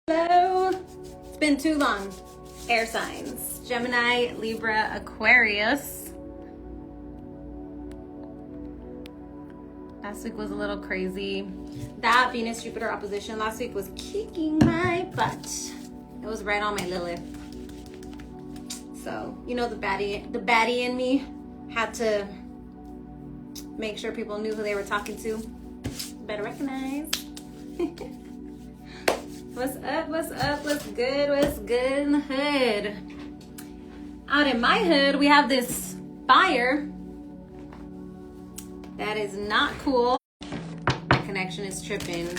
Hello. It's been too long. Air signs. Gemini, Libra, Aquarius. Last week was a little crazy. That Venus-Jupiter opposition last week was kicking my butt. It was right on my Lilith. So, you know, the baddie in me had to make sure people knew who they were talking to. Better recognize. What's up, what's up, what's good in the hood? Out in my hood, we have this fire that is not cool. My connection is tripping.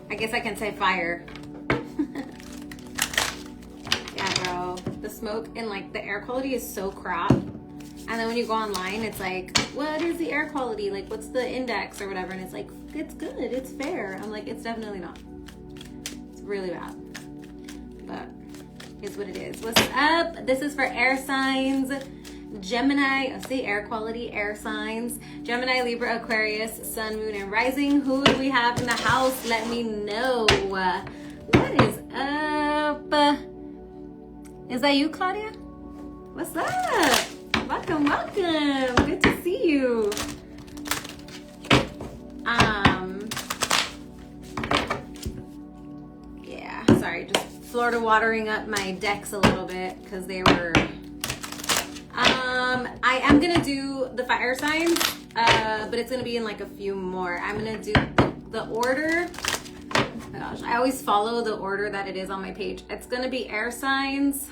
I guess I can say fire. Yeah, bro. The smoke and like the air quality is so crap. And then when you go online, it's like, what is the air quality? Like, what's the index or whatever? And it's like, it's good, it's fair. I'm like, it's definitely not. It's really bad. But it's what it is. What's up? This is for air signs. Gemini, see air quality, air signs. Gemini, Libra, Aquarius, Sun, Moon, and Rising. Who do we have in the house? Let me know. What is up? Is that you, Claudia? What's up? Welcome, welcome. Good to see you. Yeah, sorry, just Florida watering up my decks a little bit because they were I am gonna do the fire signs, but it's gonna be in like a few more. I'm gonna do the order. Oh my gosh, I always follow the order that it is on my page. It's gonna be air signs,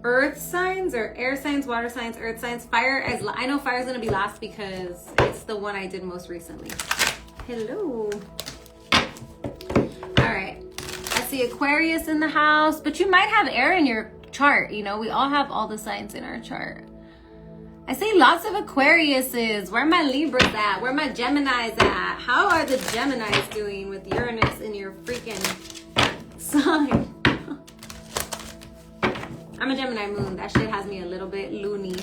earth signs, or air signs, water signs, earth signs, fire. I know fire is gonna be last because it's the one I did most recently. Hello. All right, I see Aquarius in the house, but you might have air in your chart. You know, we all have all the signs in our chart. I see lots of Aquariuses. Where are my Libras at? Where are my Geminis at? How are the Geminis doing with Uranus in your freaking sign? I'm a Gemini moon. That shit has me a little bit loony.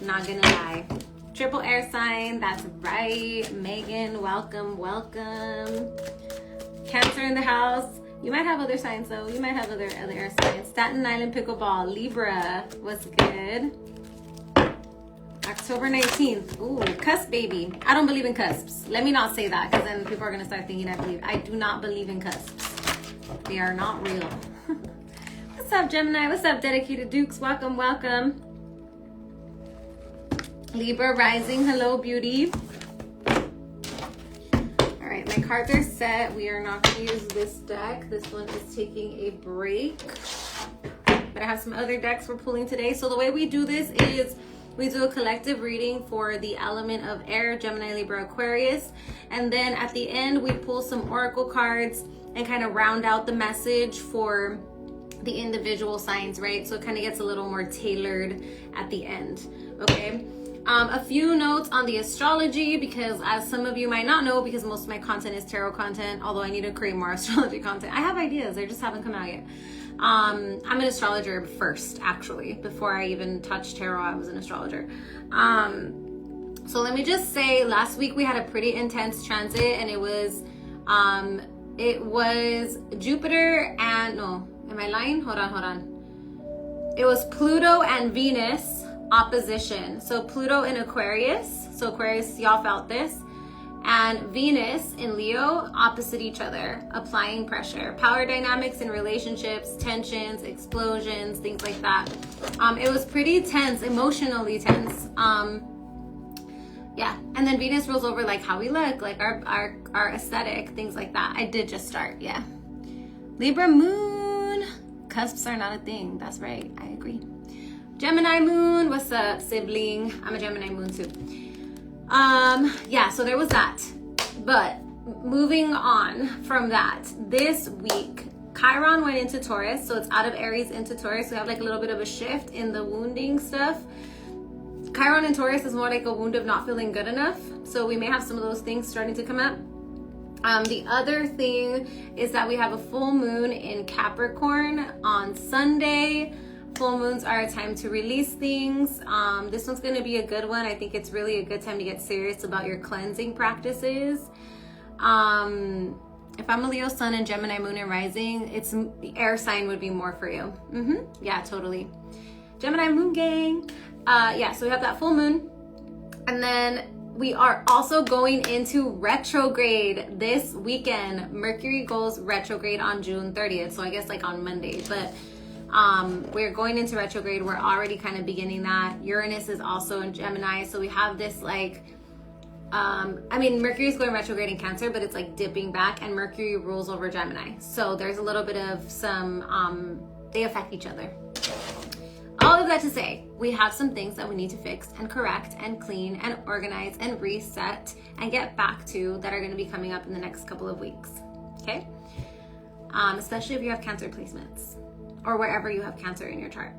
Not gonna lie. Triple air sign. That's right. Megan, welcome, welcome. Cancer in the house. You might have other signs though. You might have other air signs. Staten Island pickleball. Libra. What's good? October 19th. Ooh, cusp baby. I don't believe in cusps. Let me not say that because then people are gonna start thinking I believe. I do not believe in cusps. They are not real. What's up, Gemini? What's up, Dedicated Dukes? Welcome, welcome. Libra rising. Hello, beauty. All right, my cards are set. We are not going to use this deck. This one is taking a break. But I have some other decks we're pulling today. So the way we do this is we do a collective reading for the element of air, Gemini, Libra, Aquarius. And then at the end, we pull some oracle cards and kind of round out the message for the individual signs, right? So it kind of gets a little more tailored at the end, okay? A few notes on the astrology, because as some of you might not know, because most of my content is tarot content, although I need to create more astrology content. I have ideas, they just haven't come out yet. I'm an astrologer first, actually. Before I even touched tarot, I was an astrologer. So let me just say, last week we had a pretty intense transit, and it was Jupiter and, no, am I lying? Hold on. It was Pluto and Venus opposition. So Pluto in Aquarius. So Aquarius, y'all felt this. And Venus in Leo opposite each other, applying pressure. Power dynamics in relationships, tensions, explosions, things like that. It was pretty tense, emotionally tense. Yeah, and then Venus rules over like how we look, like our aesthetic, things like that. I did just start, yeah. Libra moon. Cusps are not a thing. That's right, I agree. Gemini moon, what's up, sibling? I'm a Gemini moon too. Yeah, so there was that. But moving on from that, this week, Chiron went into Taurus, so it's out of Aries into Taurus. We have like a little bit of a shift in the wounding stuff. Chiron in Taurus is more like a wound of not feeling good enough. So we may have some of those things starting to come up. The other thing is that we have a full moon in Capricorn on Sunday. Full moons are a time to release things. This one's going to be a good one. I think it's really a good time to get serious about your cleansing practices. If I'm a Leo sun and Gemini moon and rising, it's the air sign would be more for you. Yeah, totally. Gemini moon gang. Yeah, so we have that full moon. And then we are also going into retrograde this weekend. Mercury goes retrograde on June 30th. So I guess like on Monday, but we're going into retrograde. We're already kind of beginning that. Uranus is also in Gemini. So we have this like, I mean, Mercury is going retrograde in Cancer, but it's like dipping back, and Mercury rules over Gemini. So there's a little bit of some, they affect each other. All of that to say, we have some things that we need to fix and correct and clean and organize and reset and get back to that are going to be coming up in the next couple of weeks. Okay? Especially if you have Cancer placements or wherever you have Cancer in your chart.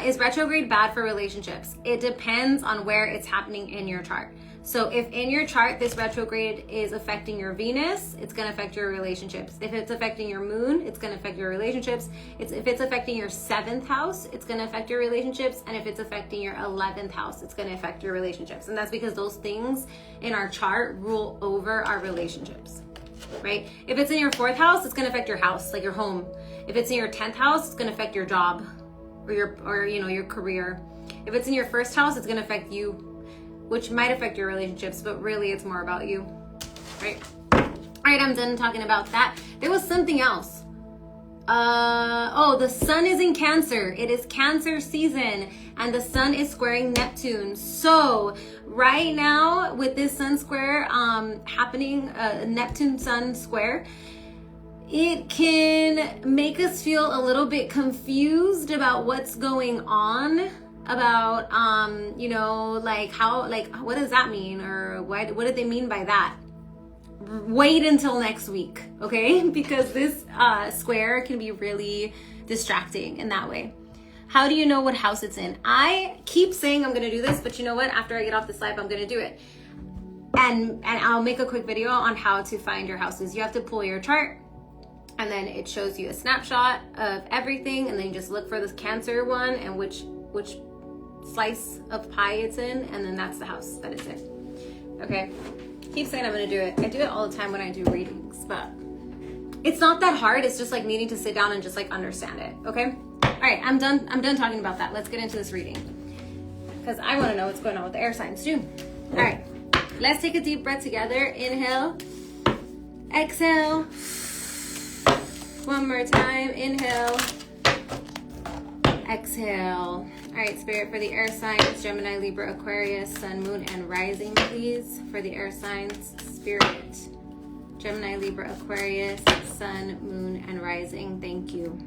Is retrograde bad for relationships? It depends on where it's happening in your chart. So if in your chart this retrograde is affecting your Venus, it's going to affect your relationships. If it's affecting your moon, it's going to affect your relationships. If it's affecting your 7th house, it's going to affect your relationships. And if it's affecting your 11th house, it's going to affect your relationships. And that's because those things in our chart rule over our relationships, right? If it's in your 4th house, it's going to affect your house, like your home. If it's in your 10th house, it's going to affect your job or your career. If it's in your 1st house, it's going to affect you, which might affect your relationships, but really it's more about you, right? All right, I'm done talking about that. There was something else. Oh, the sun is in Cancer. It is Cancer season, and the sun is squaring Neptune. So right now with this sun square happening, Neptune sun square, it can make us feel a little bit confused about what's going on, about like how, like what does that mean, or what did they mean by that? Wait until next week, okay? Because this square can be really distracting in that way. How do you know what house it's in? I keep saying I'm gonna do this, but you know what? After I get off this live, I'm gonna do it. And I'll make a quick video on how to find your houses. You have to pull your chart, and then it shows you a snapshot of everything, and then you just look for this Cancer one and which slice of pie it's in, and then that's the house that it's in. Okay, keep saying I'm gonna do it. I do it all the time when I do readings, but it's not that hard. It's just like needing to sit down and just like understand it. Okay, all right, I'm done talking about that. Let's get into this reading, because I want to know what's going on with the air signs too. All right, let's take a deep breath together. Inhale, exhale. One more time. Inhale, exhale. All right, Spirit, for the air signs, Gemini, Libra, Aquarius, Sun, Moon, and Rising, please. For the air signs, Spirit, Gemini, Libra, Aquarius, Sun, Moon, and Rising. Thank you.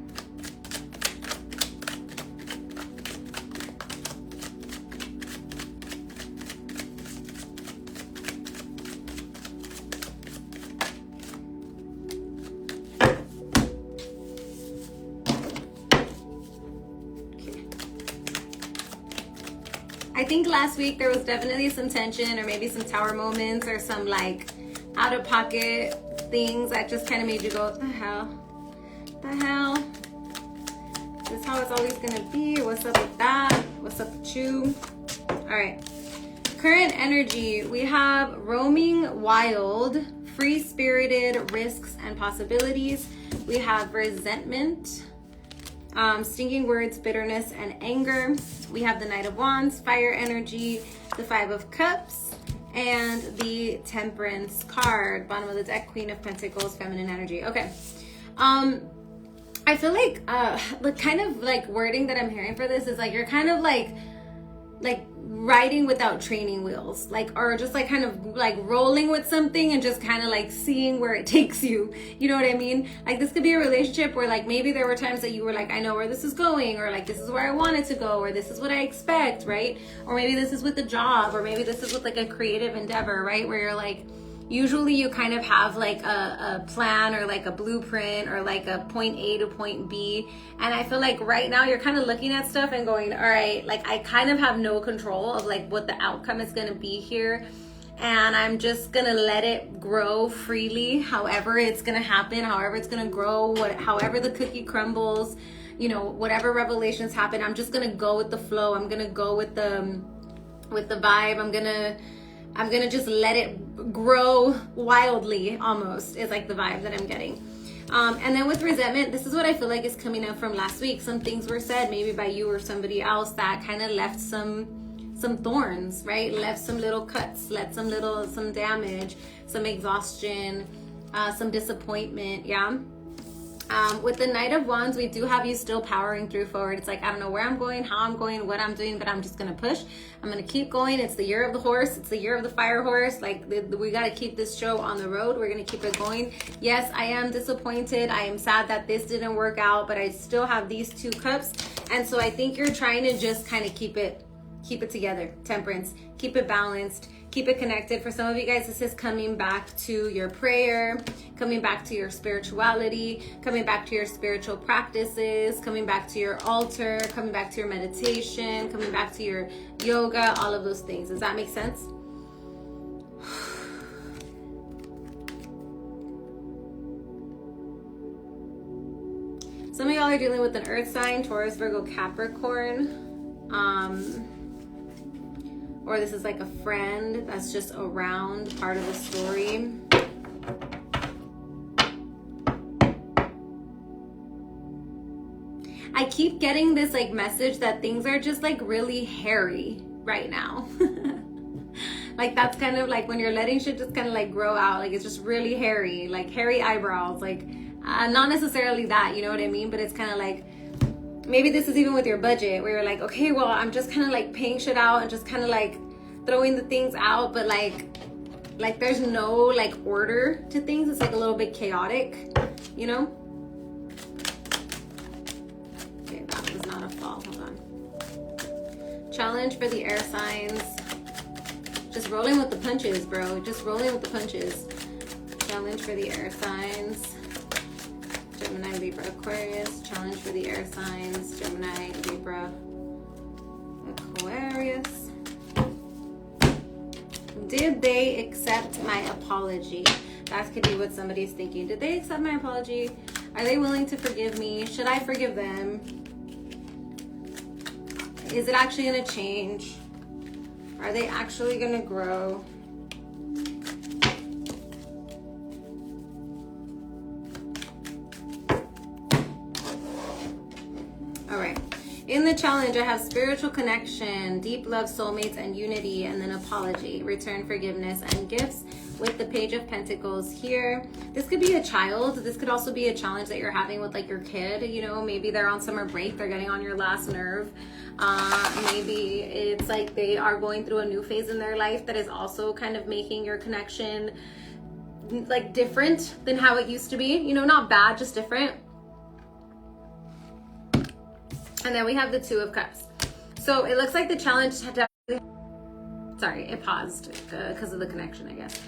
I think last week there was definitely some tension, or maybe some tower moments, or some like out of pocket things that just kind of made you go, what the hell? The hell? Is this how it's always gonna be? What's up with that? What's up with you? All right. Current energy, we have roaming wild, free-spirited, risks and possibilities. We have resentment, stinging words, bitterness, and anger. We have the Knight of Wands, fire energy, the Five of Cups, and the Temperance card. Bottom of the deck, Queen of Pentacles, feminine energy. Okay. I feel like the kind of like wording that I'm hearing for this is like you're kind of like riding without training wheels, like, or just like kind of like rolling with something and just kind of like seeing where it takes you. You know what I mean? Like this could be a relationship where like maybe there were times that you were like, I know where this is going, or like this is where I want it to go, or this is what I expect, right? Or maybe this is with the job, or maybe this is with like a creative endeavor, right? Where you're like, usually you kind of have like a plan or like a blueprint or like a point A to point B. And I feel like right now you're kind of looking at stuff and going, all right, like I kind of have no control of like what the outcome is going to be here. And I'm just going to let it grow freely, however it's going to happen, however it's going to grow, however the cookie crumbles, you know, whatever revelations happen. I'm just going to go with the flow. I'm going to go with the vibe. I'm going to I'm gonna just let it grow wildly, almost, is like the vibe that I'm getting. And then with resentment, this is what I feel like is coming up from last week. Some things were said maybe by you or somebody else that kind of left some thorns, right? Left some little cuts, left some damage, some exhaustion, some disappointment, yeah? With the Knight of Wands, we do have you still powering through forward. It's like, I don't know where I'm going, how I'm going, what I'm doing, but I'm just going to push. I'm going to keep going. It's the year of the horse. It's the year of the fire horse. Like, we got to keep this show on the road. We're going to keep it going. Yes, I am disappointed. I am sad that this didn't work out, but I still have these 2 cups. And so I think you're trying to just kind of keep it together. Temperance. Keep it balanced. Keep it connected. For some of you guys, this is coming back to your prayer, coming back to your spirituality, coming back to your spiritual practices, coming back to your altar, coming back to your meditation, coming back to your yoga, all of those things. Does that make sense? Some of y'all are dealing with an earth sign, Taurus, Virgo, Capricorn. Or this is like a friend that's just around, part of the story. I keep getting this like message that things are just like really hairy right now. Like that's kind of like when you're letting shit just kind of like grow out. Like it's just really hairy, like hairy eyebrows. Like not necessarily that, you know what I mean? But it's kind of like, maybe this is even with your budget where you're like, okay, well, I'm just kind of like paying shit out and just kind of like throwing the things out, but like there's no like order to things. It's like a little bit chaotic, you know? Okay, that was not a fall. Hold on. Challenge for the air signs. Just rolling with the punches, bro. Just rolling with the punches. Challenge for the air signs. Gemini, Libra, Aquarius. Challenge for the air signs. Gemini, Libra, Aquarius. Did they accept my apology? That could be what somebody's thinking. Did they accept my apology? Are they willing to forgive me? Should I forgive them? Is it actually going to change? Are they actually going to grow? In the challenge, I have spiritual connection, deep love, soulmates, and unity, and then apology, return, forgiveness, and gifts with the Page of Pentacles here. This could be a child. This could also be a challenge that you're having with like your kid. You know, maybe they're on summer break. They're getting on your last nerve. Maybe it's like they are going through a new phase in their life that is also kind of making your connection like different than how it used to be. You know, not bad, just different. And then we have the 2 of Cups. So it looks like the challenge had sorry, it paused because of the connection, I guess.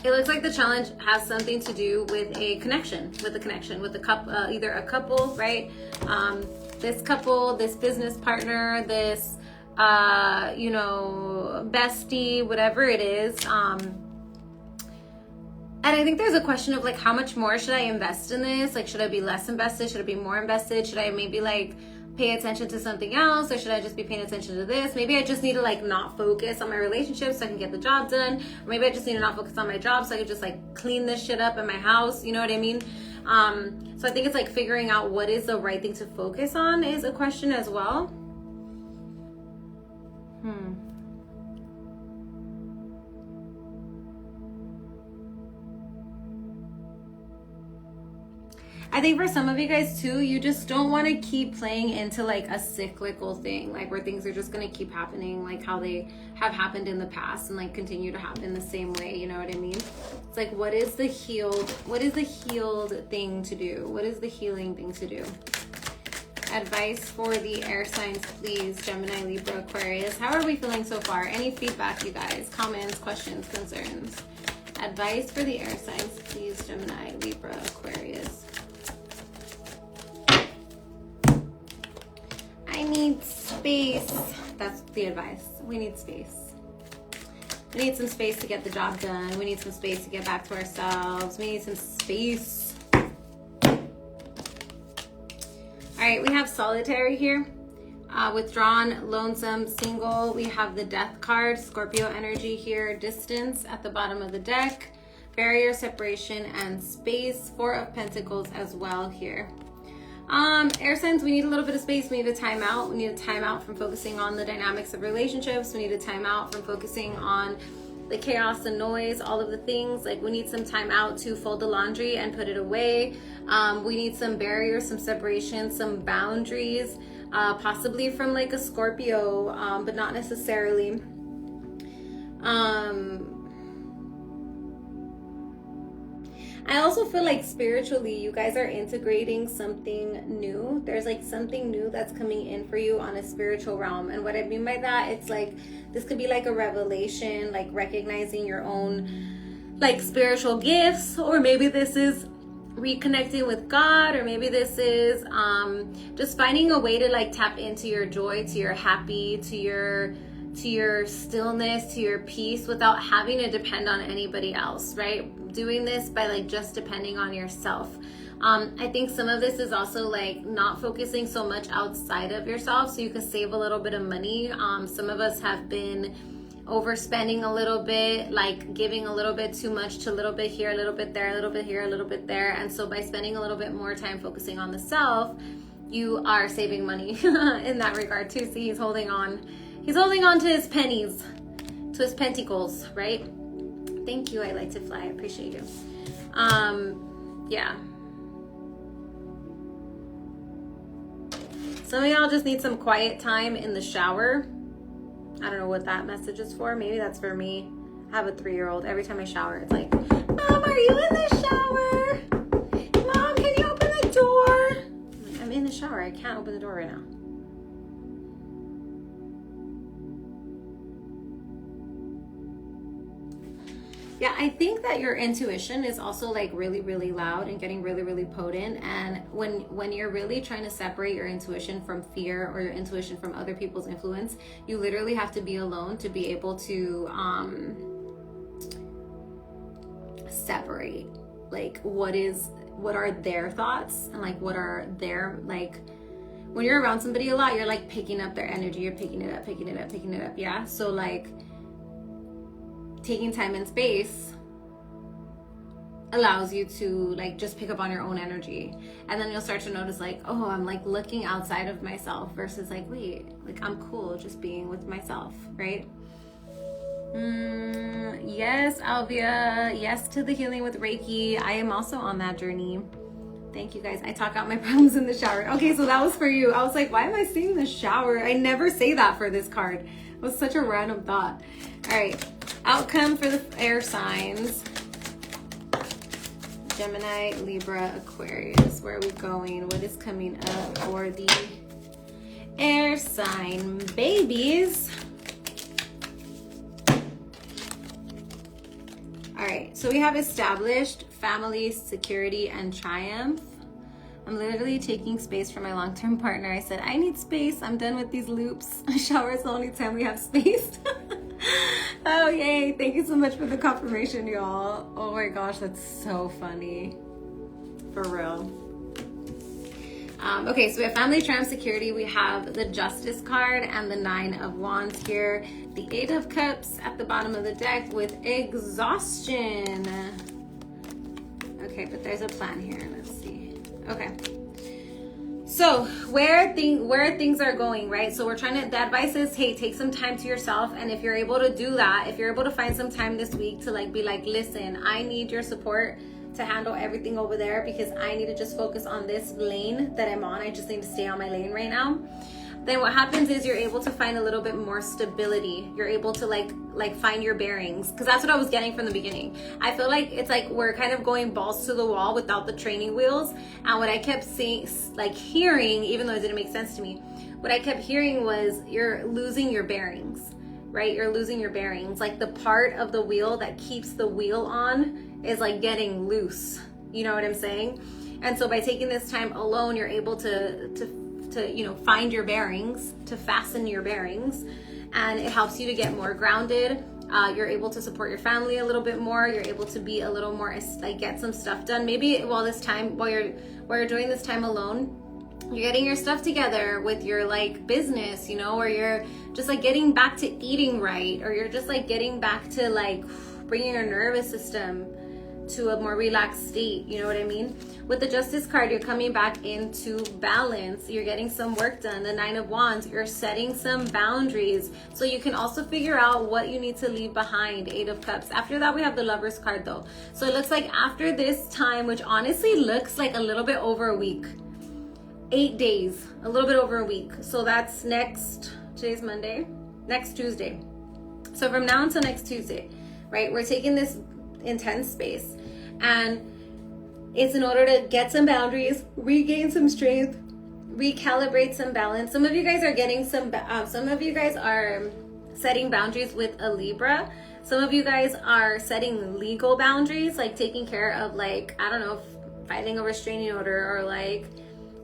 It looks like the challenge has something to do with a connection, with a couple, either a couple, right? This couple, this business partner, this, you know, bestie, whatever it is. And I think there's a question of like, how much more should I invest in this? Like, should I be less invested? Should I be more invested? Should I maybe like pay attention to something else, or should I just be paying attention to this? Maybe I just need to like not focus on my relationship so I can get the job done, or maybe I just need to not focus on my job so I can just like clean this shit up in my house, you know what I mean? So I think it's like figuring out what is the right thing to focus on is a question as well. I think for some of you guys too, you just don't want to keep playing into like a cyclical thing, like where things are just going to keep happening like how they have happened in the past and like continue to happen the same way, you know what I mean? It's like, what is the healed thing to do? What is the healing thing to do? Advice for the air signs, please. Gemini, Libra, Aquarius. How are we feeling so far? Any feedback, you guys? Comments, questions, concerns? Advice for the air signs, please. Gemini, Libra, Aquarius. I need space. That's the advice. We need space. We need some space to get the job done. We need some space to get back to ourselves. We need some space. All right, we have solitary here. withdrawn, lonesome, single. We have the death card, Scorpio energy here, distance at the bottom of the deck, barrier, separation, and space. Four of Pentacles as well here. Air signs, we need a little bit of space. We need a time out. We need a time out from focusing on the dynamics of relationships. We need a time out from focusing on the chaos, the noise, all of the things. Like, we need some time out to fold the laundry and put it away. We need some barriers, some separation, some boundaries, possibly from like a Scorpio, but not necessarily. I also feel like spiritually, you guys are integrating something new. There's like something new that's coming in for you on a spiritual realm. And what I mean by that, it's like, this could be like a revelation, like recognizing your own like spiritual gifts, or maybe this is reconnecting with God, or maybe this is just finding a way to like tap into your joy, to your happy, to your stillness, to your peace, without having to depend on anybody else, right? Doing this by like just depending on yourself. I think some of this is also like not focusing so much outside of yourself, so you can save a little bit of money. Some of us have been overspending a little bit, like giving a little bit too much to a little bit here, a little bit there, a little bit here, a little bit there. And so by spending a little bit more time focusing on the self, you are saving money in that regard too. See, he's holding on to his pennies, to his pentacles, right? Thank you. I like to fly. I appreciate you. Yeah. Some of y'all just need some quiet time in the shower. I don't know what that message is for. Maybe that's for me. I have a 3-year-old. Every time I shower, it's like, Mom, are you in the shower? Mom, can you open the door? I'm in the shower. I can't open the door right now. Yeah, I think that your intuition is also like really, really loud and getting really, really potent. And when you're really trying to separate your intuition from fear, or your intuition from other people's influence, you literally have to be alone to be able to separate like what are their thoughts, and like what are their, like, when you're around somebody a lot, you're like picking up their energy, you're picking it up. Yeah. So like, taking time and space allows you to like just pick up on your own energy, and then you'll start to notice like, oh, I'm like looking outside of myself versus like, wait, like I'm cool just being with myself, right? Yes, Alvia, yes to the healing with Reiki. I am also on that journey. Thank you guys. I talk out my problems in the shower. Okay, so that was for you. I was like, why am I saying the shower? I never say that for this card. It was such a random thought. All right. Outcome for the air signs. Gemini, Libra, Aquarius. Where are we going? What is coming up for the air sign babies? All right, so we have established, family, security, and triumph. I'm literally taking space from my long-term partner. I said, I need space. I'm done with these loops. Shower is the only time we have space. Oh, yay. Thank you so much for the confirmation, y'all. Oh my gosh, that's so funny. For real. Okay, so we have family, triumph, security. We have the Justice card and the 9 of Wands here. The 8 of Cups at the bottom of the deck with exhaustion. Okay, but there's a plan here. Let's see. Okay. So where things are going, right? So we're trying to, the advice is, hey, take some time to yourself. And if you're able to do that, if you're able to find some time this week to like be like, listen, I need your support to handle everything over there, because I need to just focus on this lane that I'm on. I just need to stay on my lane right now. Then what happens is you're able to find a little bit more stability. You're able to like find your bearings, because that's what I was getting from the beginning. I feel like it's like we're kind of going balls to the wall without the training wheels. And what I kept seeing, like hearing, even though it didn't make sense to me, what I kept hearing was you're losing your bearings, right? You're losing your bearings. Like the part of the wheel that keeps the wheel on is like getting loose. You know what I'm saying? And so by taking this time alone, you're able to you know, find your bearings, to fasten your bearings, and it helps you to get more grounded. You're able to support your family a little bit more. You're able to be a little more, like, get some stuff done. Maybe while you're doing this time alone, you're getting your stuff together with your like business, you know, or you're just like getting back to eating right, or you're just like getting back to like bringing your nervous system to a more relaxed state, you know what I mean? With the Justice card, you're coming back into balance. You're getting some work done. The Nine of Wands, you're setting some boundaries. So you can also figure out what you need to leave behind. Eight of Cups. After that, we have the Lovers card though. So it looks like after this time, which honestly looks like a little bit over a week, 8 days, a little bit over a week. So that's today's Monday, next Tuesday. So from now until next Tuesday, right? We're taking this intense space, and it's in order to get some boundaries, regain some strength, recalibrate some balance. Some of you guys are getting some of you guys are setting boundaries with a Libra. Some of you guys are setting legal boundaries, like taking care of, like, I don't know, filing a restraining order, or like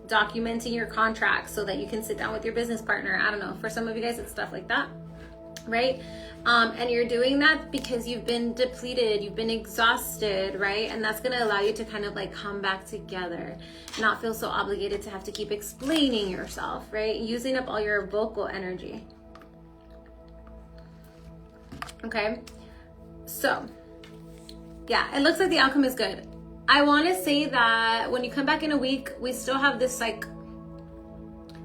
documenting your contract so that you can sit down with your business partner. I don't know, for some of you guys it's stuff like that, right? And you're doing that because you've been depleted, you've been exhausted, right? And that's going to allow you to kind of like come back together, not feel so obligated to have to keep explaining yourself, right? Using up all your vocal energy. Okay, so yeah, it looks like the outcome is good. I want to say that when you come back in a week, we still have this like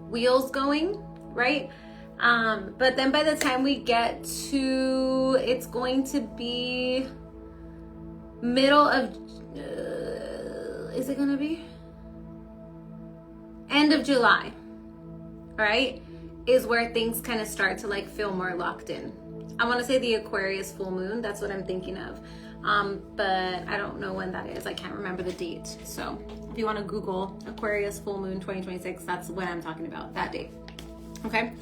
wheels going, right? But then by the time we get to, it's going to be middle of, is it going to be? End of July, all right, is where things kind of start to like feel more locked in. I want to say the Aquarius full moon. That's what I'm thinking of. But I don't know when that is. I can't remember the date. So if you want to Google Aquarius full moon 2026, that's what I'm talking about, that date. Okay.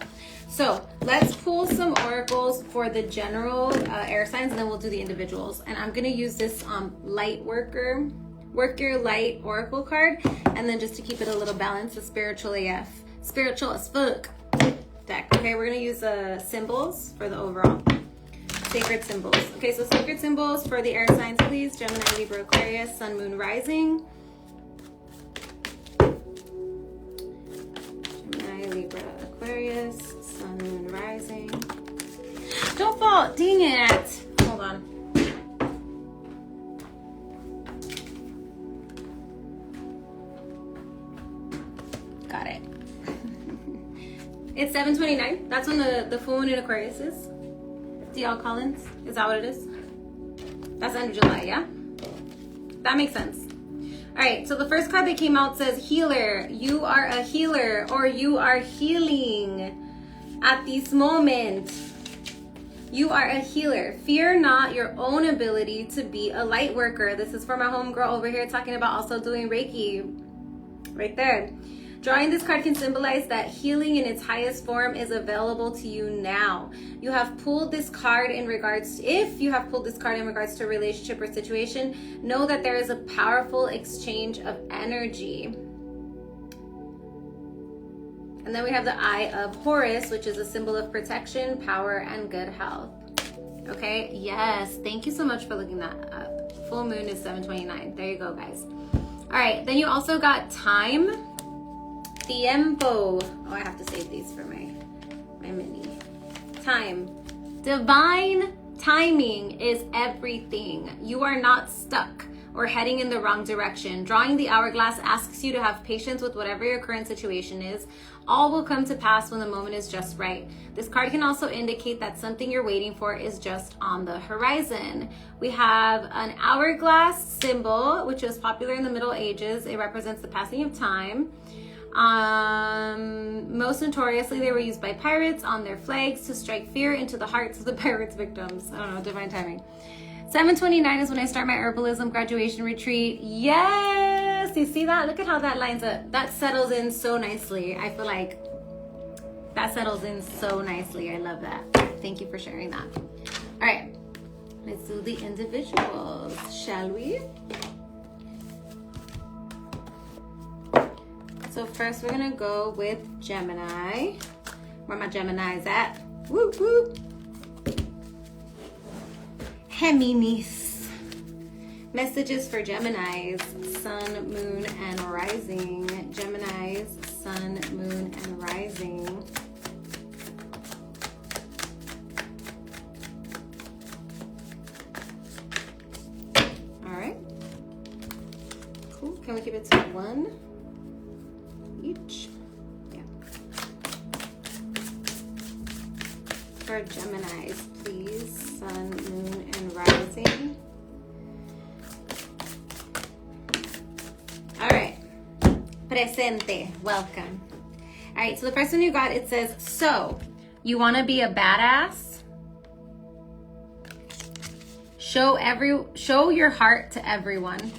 So let's pull some oracles for the general air signs, and then we'll do the individuals. And I'm going to use this light work your light oracle card. And then just to keep it a little balanced, the spiritual AF, spiritual as fuck deck. Okay, we're going to use symbols for the overall. Sacred symbols. Okay, so sacred symbols for the air signs, please. Gemini, Libra, Aquarius, Sun, Moon, Rising. Gemini, Libra, Aquarius, Sun, Moon, Rising. Don't fall! Dang it! Hold on. Got it. It's 7:29. That's when the full moon in Aquarius is. D.L. Collins, is that what it is? That's end of July, yeah? That makes sense. All right, so the first card that came out says healer. You are a healer, or you are healing at this moment. You are a healer. Fear not your own ability to be a light worker. This is for my homegirl over here talking about also doing Reiki. Right there. Drawing this card can symbolize that healing in its highest form is available to you now. You have pulled this card in regards to, if you have pulled this card in regards to a relationship or situation, know that there is a powerful exchange of energy. And then we have the Eye of Horus, which is a symbol of protection, power, and good health. Okay, yes, thank you so much for looking that up. Full moon is 7:29. There you go, guys. All right, then you also got time. Tiempo. Oh, I have to save these for my mini. Time. Divine timing is everything. You are not stuck or heading in the wrong direction. Drawing the hourglass asks you to have patience with whatever your current situation is. All will come to pass when the moment is just right. This card can also indicate that something you're waiting for is just on the horizon. We have an hourglass symbol, which was popular in the Middle Ages. It represents the passing of time. Most notoriously, they were used by pirates on their flags to strike fear into the hearts of the pirates' victims. I don't know, divine timing. 7:29 is when I start my herbalism graduation retreat. Yes! You see that? Look at how that lines up. That settles in so nicely. I feel like that settles in so nicely. I love that. Thank you for sharing that. All right. Let's do the individuals, shall we? So first we're gonna go with Gemini. Where my Gemini's at? Whoop whoop. Géminis. Messages for Geminis, Sun, Moon, and Rising. Geminis, Sun, sun, moon, and rising. All right. Cool. Can we keep it to one each? Yeah. For Geminis, please. Sun, moon, and rising. All right. Presente. Welcome. All right. So the first one you got, it says, so you want to be a badass? Show your heart to everyone.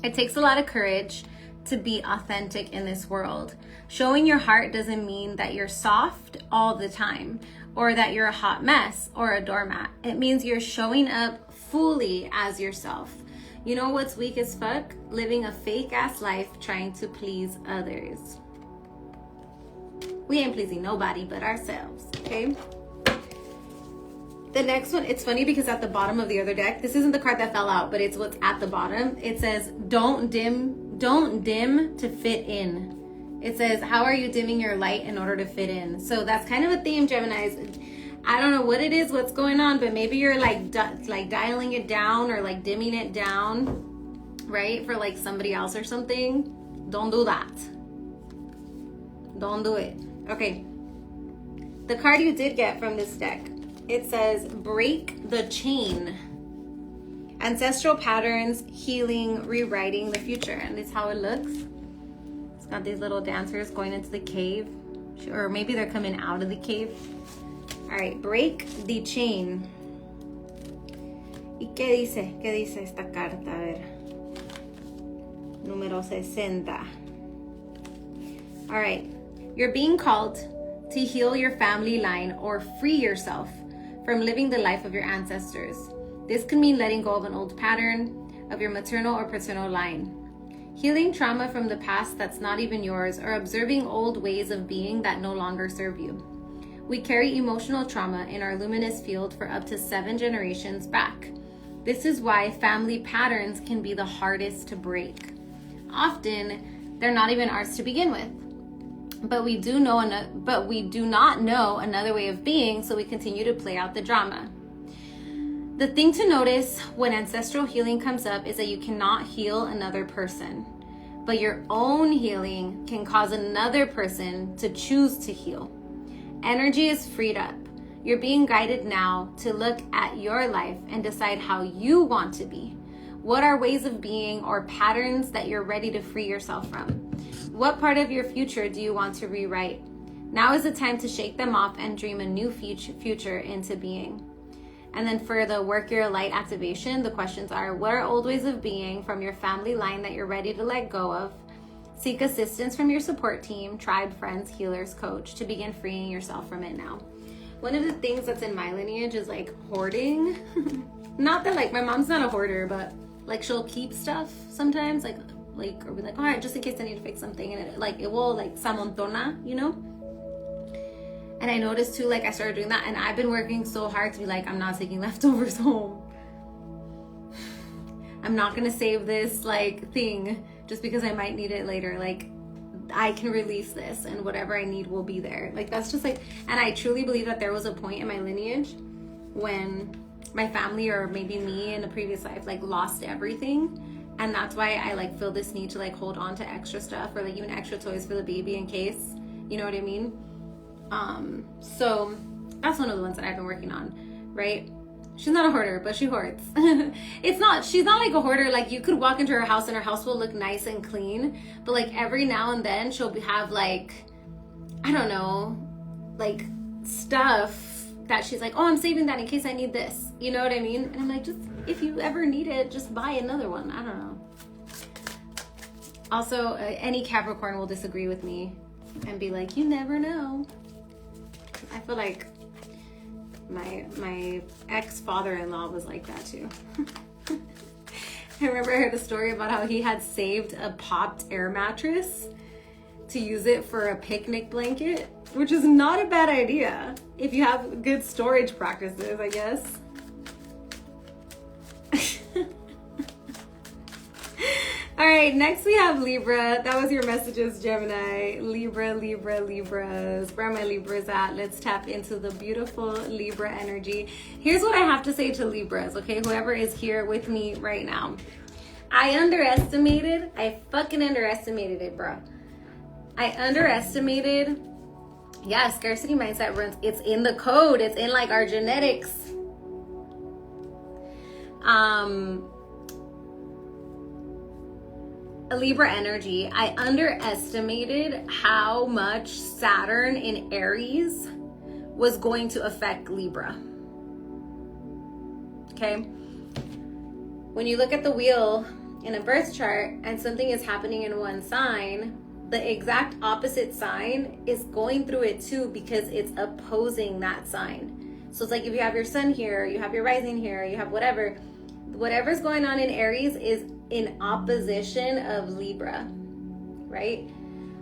It takes a lot of courage to be authentic in this world. Showing your heart doesn't mean that you're soft all the time or that you're a hot mess or a doormat. It means you're showing up fully as yourself. You know what's weak as fuck? Living a fake ass life trying to please others. We ain't pleasing nobody but ourselves, okay? The next one, it's funny because at the bottom of the other deck, this isn't the card that fell out, but it's what's at the bottom. It says, don't dim to fit in. It says, how are you dimming your light in order to fit in? So that's kind of a theme, Geminis. I don't know what it is, what's going on, but maybe you're like dialing it down or like dimming it down, right? For like somebody else or something. Don't do that. Don't do it. Okay. The card you did get from this deck, it says, break the chain. Ancestral patterns, healing, rewriting the future. And it's how it looks. It's got these little dancers going into the cave. Or maybe they're coming out of the cave. All right, break the chain. ¿Y qué dice? ¿Qué dice esta carta? A ver. Número 60. All right, you're being called to heal your family line or free yourself from living the life of your ancestors. This could mean letting go of an old pattern of your maternal or paternal line. Healing trauma from the past that's not even yours, or observing old ways of being that no longer serve you. We carry emotional trauma in our luminous field for up to 7 generations back. This is why family patterns can be the hardest to break. Often, they're not even ours to begin with. But we do not know another way of being, so we continue to play out the drama. The thing to notice when ancestral healing comes up is that you cannot heal another person, but your own healing can cause another person to choose to heal. Energy is freed up. You're being guided now to look at your life and decide how you want to be. What are ways of being or patterns that you're ready to free yourself from? What part of your future do you want to rewrite? Now is the time to shake them off and dream a new future into being. And then for the work your light activation, the questions are, what are old ways of being from your family line that you're ready to let go of? Seek assistance from your support team, tribe, friends, healers, coach to begin freeing yourself from it now. One of the things that's in my lineage is like hoarding. Not that like my mom's not a hoarder, but like she'll keep stuff sometimes, like or be like, all right, just in case I need to fix something, and it will like samontona, you know. And I noticed too, like I started doing that, and I've been working so hard to be like, I'm not taking leftovers home. I'm not gonna save this like thing just because I might need it later. Like I can release this, and whatever I need will be there. Like that's just like, and I truly believe that there was a point in my lineage when my family, or maybe me in a previous life, like lost everything. And that's why I like feel this need to like hold on to extra stuff, or like even extra toys for the baby in case, you know what I mean? So that's one of the ones that I've been working on, right? She's not a hoarder, but she hoards. She's not like a hoarder. Like you could walk into her house and her house will look nice and clean, but like every now and then she'll have like, I don't know, like stuff that she's like, oh, I'm saving that in case I need this. You know what I mean? And I'm like, just, if you ever need it, just buy another one. I don't know. Also, any Capricorn will disagree with me and be like, you never know. I feel like my ex-father-in-law was like that too. I remember I heard a story about how he had saved a popped air mattress to use it for a picnic blanket, which is not a bad idea if you have good storage practices, I guess. All right, next we have Libra. That was your messages, Gemini. Libra, Libra, Libras. Where are my Libras at? Let's tap into the beautiful Libra energy. Here's what I have to say to Libras, okay? Whoever is here with me right now. I fucking underestimated it, bro. I underestimated, yeah, scarcity mindset runs. It's in the code. It's in like our genetics. A Libra energy. I underestimated how much Saturn in Aries was going to affect Libra. Okay. When you look at the wheel in a birth chart and something is happening in one sign, the exact opposite sign is going through it too, because it's opposing that sign. So it's like if you have your sun here, you have your rising here, you have whatever's going on in Aries is in opposition of Libra, right?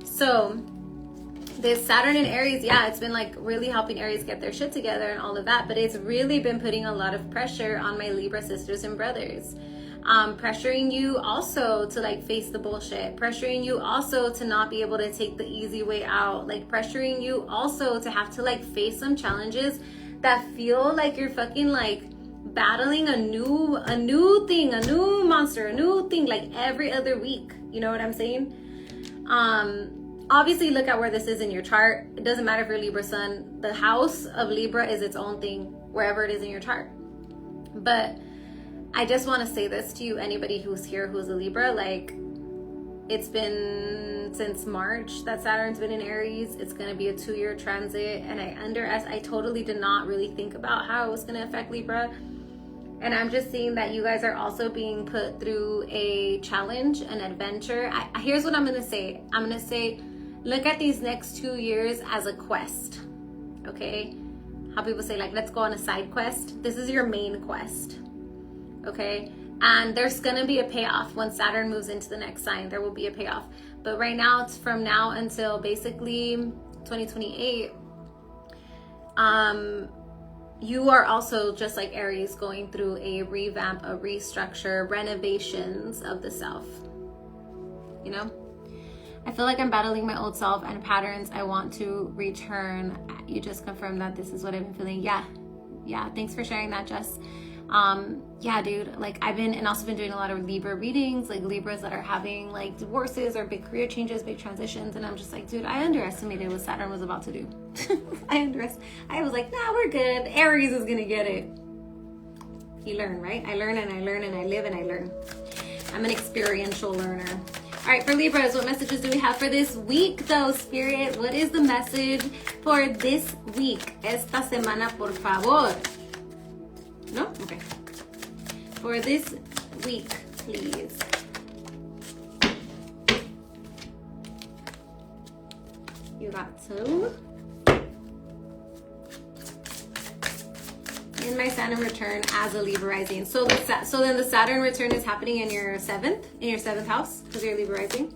So this Saturn in Aries, yeah, it's been like really helping Aries get their shit together and all of that, but it's really been putting a lot of pressure on my Libra sisters and brothers. Pressuring you also to like face the bullshit, pressuring you also to not be able to take the easy way out, like pressuring you also to have to like face some challenges that feel like you're fucking like battling a new thing, a new monster, a new thing, like every other week. You know what I'm saying? Obviously look at where this is in your chart. It doesn't matter if you're Libra sun. The house of Libra is its own thing wherever it is in your chart. But I just want to say this to you, anybody who's here who's a Libra, like it's been since March that Saturn's been in Aries. It's going to be a 2-year transit, and I totally did not really think about how it was going to affect Libra. And I'm just seeing that you guys are also being put through a challenge, an adventure. Here's what I'm going to say. I'm going to say, look at these next 2 years as a quest, okay? How people say, like, let's go on a side quest. This is your main quest, okay? And there's going to be a payoff. Once Saturn moves into the next sign, there will be a payoff. But right now, it's from now until basically 2028, you are also, just like Aries, going through a revamp, a restructure, renovations of the self. You know? I feel like I'm battling my old self and patterns I want to return. You just confirmed that this is what I've been feeling. Yeah. Thanks for sharing that, Jess. Yeah, dude, like I've been also been doing a lot of Libra readings, like Libras that are having like divorces or big career changes, big transitions. And I'm just like, dude, I underestimated what Saturn was about to do. I was like, nah, we're good. Aries is going to get it. You learn, right? I learn and I learn and I live and I learn. I'm an experiential learner. All right, for Libras, what messages do we have for this week though, Spirit? What is the message for this week? Esta semana, por favor. No? Okay. For this week, please. You got two. In my Saturn return as a Libra rising. So then the Saturn return is happening in your seventh house, because you're Libra rising.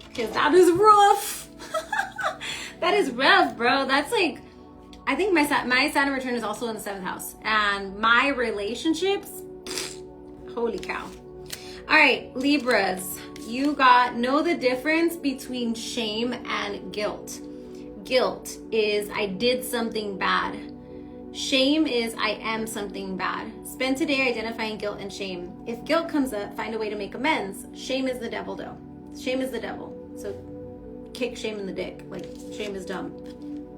Because that is rough. That is rough, bro. That's like, I think my Saturn return is also in the 7th house. And my relationships, holy cow. All right, Libras, you know the difference between shame and guilt. Guilt is I did something bad. Shame is I am something bad. Spend today identifying guilt and shame. If guilt comes up, find a way to make amends. Shame is the devil though. Shame is the devil. So kick shame in the dick. Like, shame is dumb.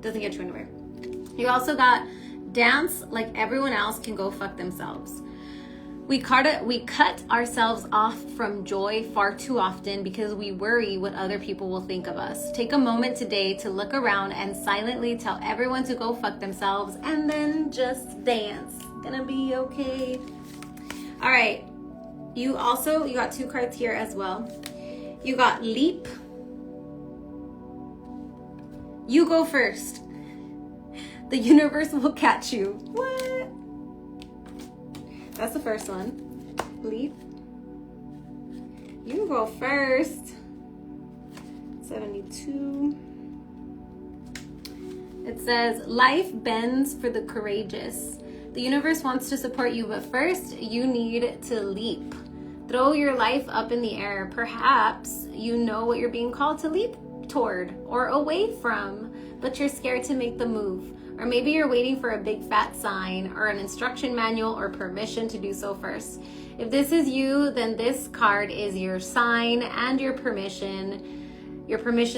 Doesn't get you anywhere. You also got dance like everyone else can go fuck themselves. We cut ourselves off from joy far too often because we worry what other people will think of us. Take a moment today to look around and silently tell everyone to go fuck themselves and then just dance. Gonna be okay. All right. You got 2 cards here as well. You got leap. You go first. The universe will catch you. What? That's the first one. Leap. You go first. 72. It says, life bends for the courageous. The universe wants to support you, but first you need to leap. Throw your life up in the air. Perhaps you know what you're being called to leap toward or away from, but you're scared to make the move. Or maybe you're waiting for a big fat sign or an instruction manual or permission to do so first. If this is you, then this card is your sign and your permission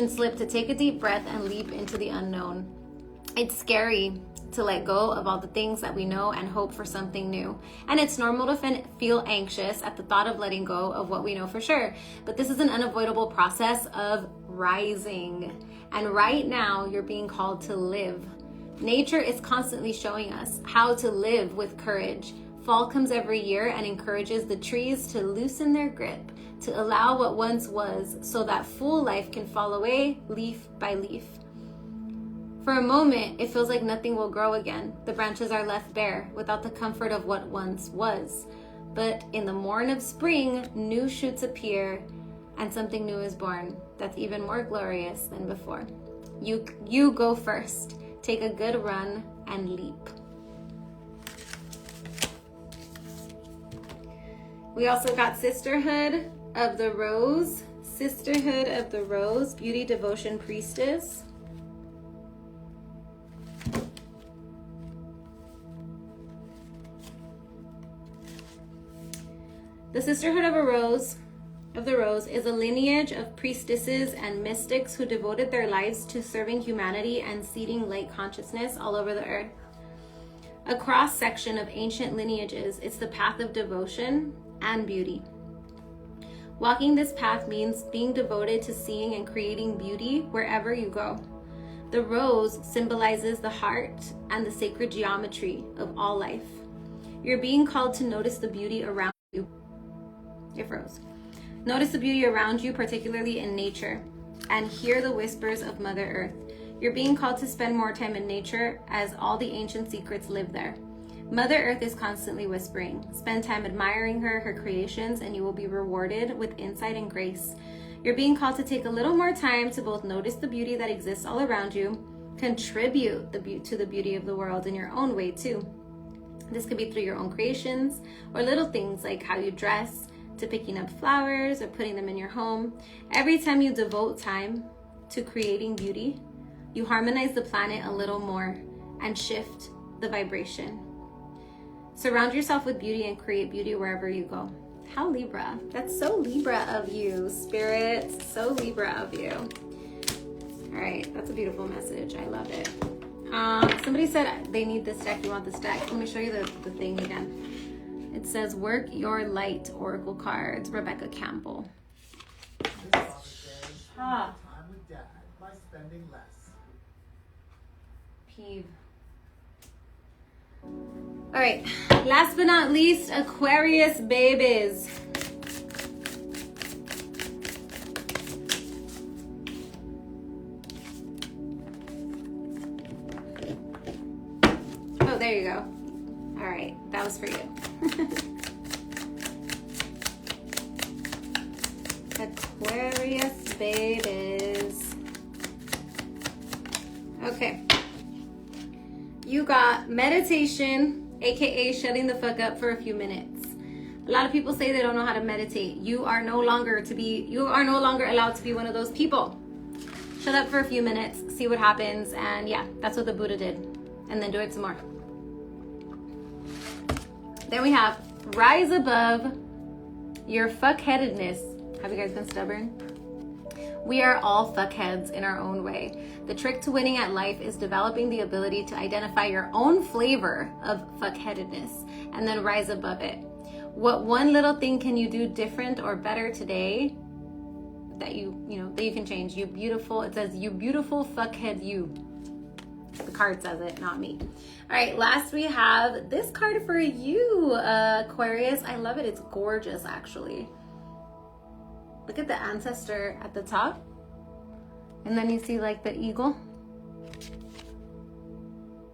slip to take a deep breath and leap into the unknown. It's scary to let go of all the things that we know and hope for something new. And it's normal to feel anxious at the thought of letting go of what we know for sure. But this is an unavoidable process of rising. And right now, you're being called to live. Nature is constantly showing us how to live with courage. Fall comes every year and encourages the trees to loosen their grip, to allow what once was, so that full life can fall away leaf by leaf. For a moment, it feels like nothing will grow again. The branches are left bare, without the comfort of what once was. But in the morn of spring, new shoots appear, and something new is born that's even more glorious than before. You go first. Take a good run and leap. We also got Sisterhood of the Rose. Sisterhood of the Rose, Beauty, Devotion, Priestess. The Sisterhood of the Rose is a lineage of priestesses and mystics who devoted their lives to serving humanity and seeding light consciousness all over the earth. A cross-section of ancient lineages, it's the path of devotion and beauty. Walking this path means being devoted to seeing and creating beauty wherever you go. The rose symbolizes the heart and the sacred geometry of all life. You're being called to notice the beauty around you. It froze. Notice the beauty around you, particularly in nature, and hear the whispers of Mother Earth. You're being called to spend more time in nature, as all the ancient secrets live there. Mother Earth is constantly whispering. Spend time admiring her creations, and you will be rewarded with insight and grace. You're being called to take a little more time to both notice the beauty that exists all around you, contribute to the beauty of the world in your own way too. This could be through your own creations, or little things like how you dress, to picking up flowers or putting them in your home. Every time you devote time to creating beauty, you harmonize the planet a little more and shift the vibration. Surround yourself with beauty and create beauty wherever you go. How Libra. That's so Libra of you, Spirit. So Libra of you. All right, that's a beautiful message. I love it. Somebody said they need this deck. You want this deck? Let me show you the thing again. It says, Work Your Light Oracle Cards, Rebecca Campbell. Time with Dad by spending less. Peeve. All right, last but not least, Aquarius babies. Oh, there you go. All right, that was for you. Aquarius babies. Okay. You got meditation, aka shutting the fuck up for a few minutes. A lot of people say they don't know how to meditate. You are no longer allowed to be one of those people. Shut up for a few minutes, see what happens, and yeah, that's what the Buddha did. And then do it some more. Then we have rise above your fuckheadedness. Have you guys been stubborn? We are all fuckheads in our own way. The trick to winning at life is developing the ability to identify your own flavor of fuckheadedness and then rise above it. What one little thing can you do different or better today that you can change? You beautiful, it says you beautiful fuckhead you. The card says it, not me. All right, last we have this card for you, Aquarius. I love it. It's gorgeous, actually. Look at the ancestor at the top. And then you see like the eagle.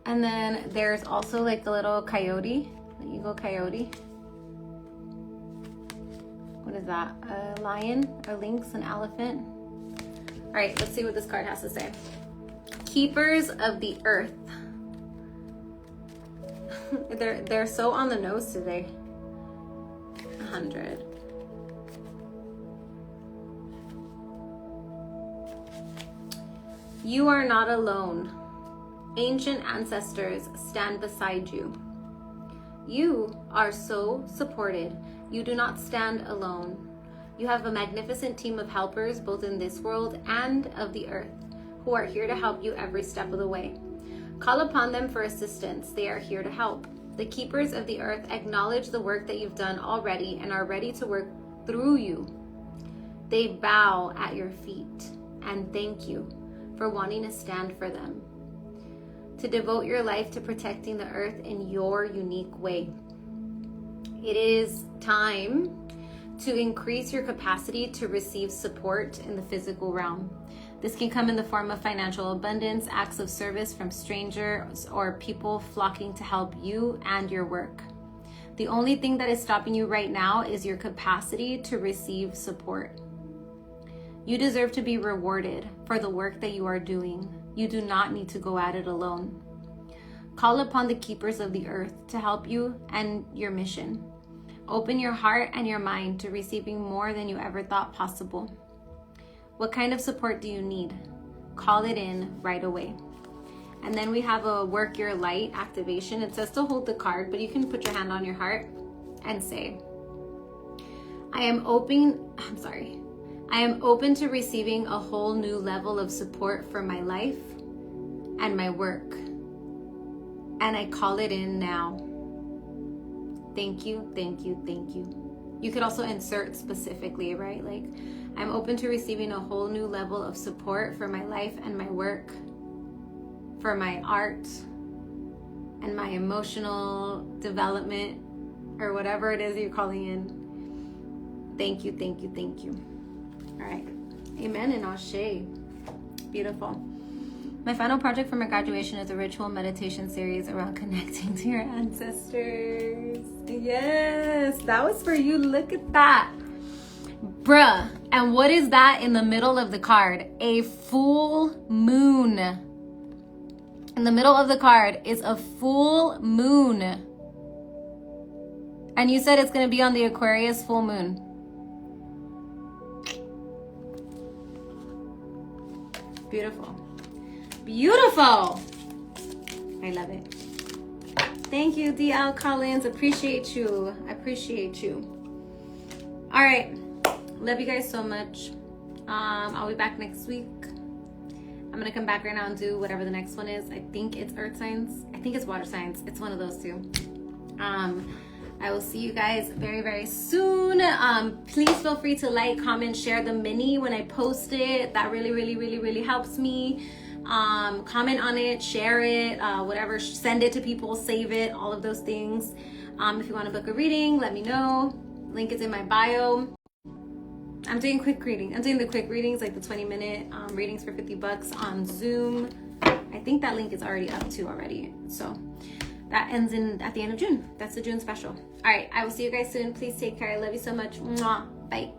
And then there's also like the little coyote, the eagle coyote. What is that? A lion, a lynx, an elephant. All right, let's see what this card has to say. Keepers of the earth. They're so on the nose today. 100. You are not alone. Ancient ancestors stand beside you. You are so supported. You do not stand alone. You have a magnificent team of helpers, both in this world and of the earth, who are here to help you every step of the way. Call upon them for assistance. They are here to help. The keepers of the earth acknowledge the work that you've done already and are ready to work through you. They bow at your feet and thank you for wanting to stand for them, to devote your life to protecting the earth in your unique way. It is time to increase your capacity to receive support in the physical realm. This can come in the form of financial abundance, acts of service from strangers, or people flocking to help you and your work. The only thing that is stopping you right now is your capacity to receive support. You deserve to be rewarded for the work that you are doing. You do not need to go at it alone. Call upon the keepers of the earth to help you and your mission. Open your heart and your mind to receiving more than you ever thought possible. What kind of support do you need? Call it in right away. And then we have a work your light activation. It says to hold the card, but you can put your hand on your heart and say, I am open to receiving a whole new level of support for my life and my work. And I call it in now. Thank you, thank you, thank you. You could also insert specifically, right? Like, I'm open to receiving a whole new level of support for my life and my work, for my art and my emotional development, or whatever it is you're calling in. Thank you, thank you, thank you. All right. Amen and Ashe. Beautiful. My final project for my graduation is a ritual meditation series around connecting to your ancestors. Yes, that was for you. Look at that. Bruh. And what is that in the middle of the card? A full moon. In the middle of the card is a full moon. And you said it's going to be on the Aquarius full moon. Beautiful. Beautiful. I love it. Thank you, DL Collins. Appreciate you. I appreciate you. All right. Love you guys so much. I'll be back next week. I'm going to come back right now and do whatever the next one is. I think it's earth signs. I think it's water signs. It's one of those two. I will see you guys very, very soon. Please feel free to like, comment, share the mini when I post it. That really, really, really, really helps me. Comment on it, share it, whatever, send it to people, save it, all of those things. If you want to book a reading, let me know. Link is in my bio. I'm doing quick reading. I'm doing the quick readings, like the 20-minute readings for $50 on Zoom. I think that link is already up too already. So that ends at the end of June. That's the June special. All right, I will see you guys soon. Please take care. I love you so much. Mwah. Bye.